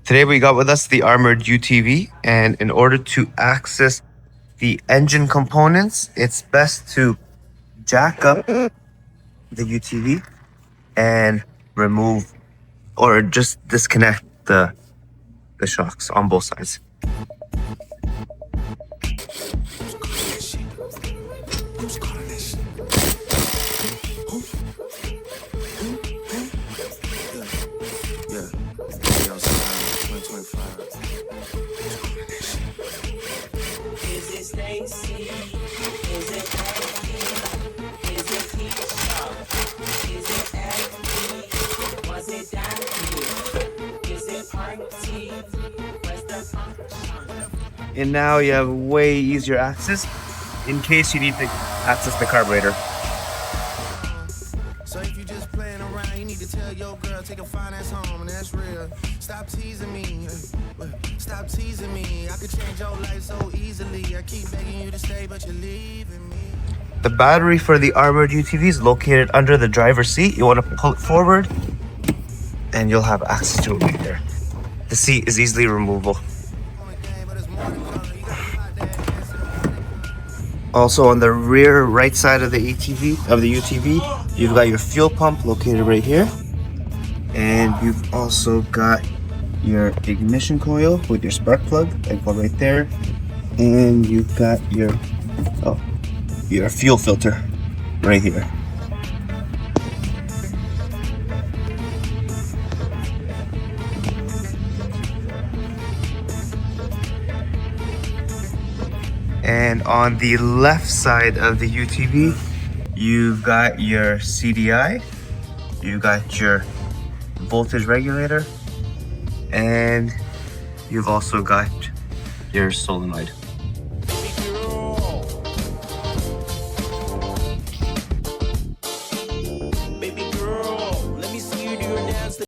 Today we got with us the Armored UTV, and in order to access the engine components, it's best to jack up the UTV and remove or just disconnect the shocks on both sides. And now you have way easier access in case you need to access the carburetor. So if you just playing around, you need to tell your girl, take a finance home, and that's real. Stop teasing me. Stop teasing me. I could change your life so easily. I keep begging you to stay, but you're leaving me. The battery for the Armored UTV is located under the driver's seat. You want to pull it forward and you'll have access to it right there. The seat is easily removable. Also on the rear right side of the UTV, you've got your fuel pump located right here. And you've also got your ignition coil with your spark plug that go right there. And you've got your fuel filter right here. And on the left side of the UTV, you've got your CDI, you've got your voltage regulator, and you've also got your solenoid.